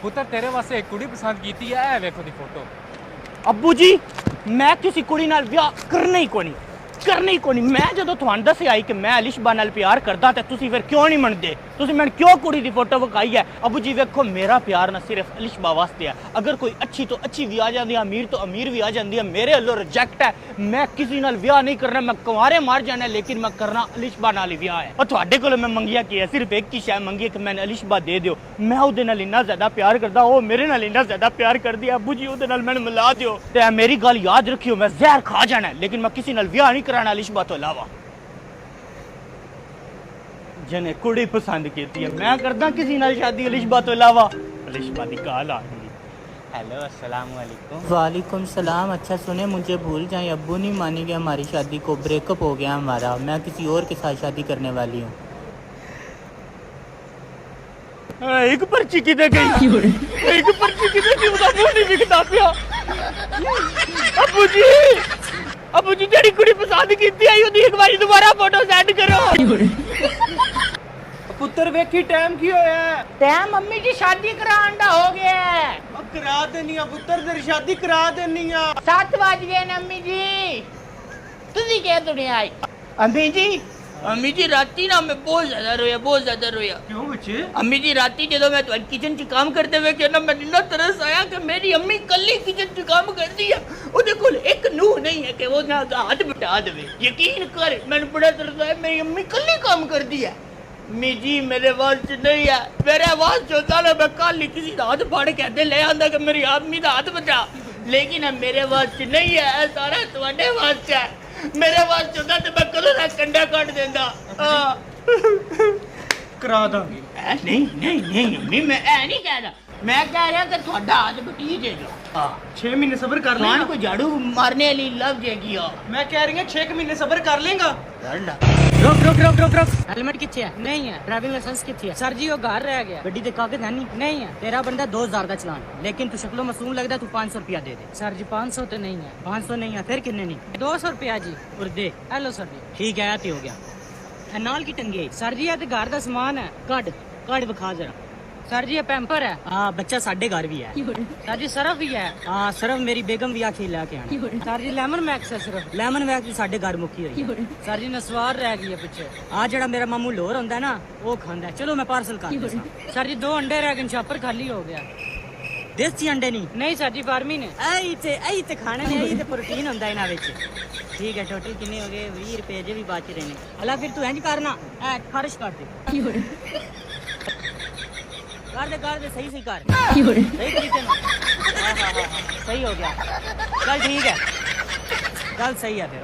पुत्र तेरे वास्ते एक कुड़ी पसंद कीती है, ए वेखो दी फोटो। अब्बू जी मैं किसी कुड़ी नाल ब्याह करना ही कोनी, करना ही कोनी। मैं जदों तुहानू दस्सिया आई कि मैं अलिशबा नाल प्यार करदा ते तुसी फिर क्यों नहीं मनदे? तुसी मैनू क्यों कुड़ी दी फोटो विखाई है? अब्बू जी वेखो मेरा प्यार ना सिर्फ अलिशबा वास्ते है। अगर कोई अच्छी तो अच्छी भी आ जाती है, अमीर तो अमीर भी आ जाती है, मेरे अल्लों रिजेक्ट है। मैं किसी नाल ब्याह नहीं करना, मैं कुंवारे मार जाना, लेकिन मैं करना अलिशबा नाल ही ब्याह है। और तुहाडे कोलों मैं मंगिया की है, सिर्फ एक ही शै मंगी कि मैंने अलिशबा दे दियो। मैं उहदे नाल इन्ना ज्यादा प्यार करदा, ओ मेरे नाल इन्ना ज्यादा प्यार करदी है। अब्बू जी उहदे नाल मैनू मिला दियो। ते मेरी गल याद रखियो, मैं जहर खा जाना है, लेकिन मैं किसी नाल ब्याह नहीं कराना अलिशबा तो इलावा। जने कुड़ी पसंद कीती है, मैं करदा किसी नाल शादी अलिशबा तो इलावा। अलिशबा दी काल आ गई। हेलो अस्सलाम वालेकुम। वालेकुम सलाम। अच्छा सुने, मुझे भूल जाए, अब्बू नहीं मानेंगे हमारी शादी को, ब्रेकअप हो गया हमारा, मैं किसी और के साथ शादी करने वाली हूँ। एक पर्ची किधर गई? एक पर्ची किधर गई? उसका मुंह नहीं दिखता पिया। अब्बू जी तेरी कुड़ी पसंद कीती आई ओदी एक बारी दोबारा फोटो सेंड करो। पुत्र वेखी टाइम की होया? टाइम मम्मी जी शादी करान दा हो गया है। अब करा देनी है पुत्र, तेरी शादी करा देनी है। 7 बज गए ना अम्मी जी। तुसी क्या तुड़े आई? अम्मी जी राती ना मैं बहुत ज्यादा रोया। क्यों बच्चे? अम्मी जी राती जदों मैं तुहाडी किचन च काम करते हुए कि ना मैनू इन्ना तरस आया कि मेरी अम्मी कल्ली किचन च काम करदी है, ओदे कोल एक नूह नहीं है कि वो ना हाथ बटा देवे। यकीन कर मैनू बड़ा तरस आया, मेरी अम्मी कल्ली काम करदी है। अम्मी जी मेरे वास च नहीं है, मेरे वास च होता ना मैं कल ही किसी दा हाथ फाड़ के दे ले आंदा कि मेरी अम्मी दा हाथ बचा, लेकिन अब मेरे वास च नहीं है, सारा तुहाडे वास च है। मेरे वास च होंदा ते मैं कदों दा कंडा कट देंदा। करा दांगे। नहीं अम्मी मैं ऐ नहीं कह रहा, मैं कह रहा कि थोड़ा हाथ बटी जाएगा। हाँ 6 महीने सब्र कर खान लेगा। को झाड़ू मारने वाली लग जाएगी। मैं कह रही हूँ 6 महीने सब्र कर लेगा। रुक हेलमेट किथे है? नहीं है। ड्राइविंग लाइसेंस किथे है? सर जी वो घर रह गया। गड्डी दे कागज है नहीं है। तेरा बंदा 2000 का चलान, लेकिन तू शक्लो मासूम लगदा, तू 500 रुपया दे दे। सर जी 500 तो नहीं है। 500 नहीं है फिर कितने नहीं? 200 रुपया जी। और दे। हेलो सर जी। ठीक है आती हो गया। नाल की टंगी सर जी, ये तो घर का सामान है, कट विखा जरा। सर जी ये पैम्पर है। हाँ बच्चा साढ़े घर भी है। सर जी सरफ भी है। हाँ सरफ मेरी बेगम भी आखी लेके आनी। सर जी लेमन मैक्स है, सिर्फ लेमन मैक्स भी साढ़े घर मुक्की हुई। सर जी नसवार रह गई है पीछे। आ जड़ा मेरा मामू लोर होंदा है ना, वो खांदा है। चलो मैं पार्सल कर देता। सर जी 2 अंडे रह गए, छापर खाली हो गया। देसी अंडे नहीं सर जी फार्मी ने ऐ खाने ने, ऐ प्रोटीन होंदा है ना विच। ठीक है टोटल कितने हो गए? 20 रुपए जे भी बच रहे ने। अला फिर तू इंज करना, खर्च कर दे। कर दे सही कर। सही तरीके से। हाँ, सही हो गया। चल ठीक है, चल सही है फिर।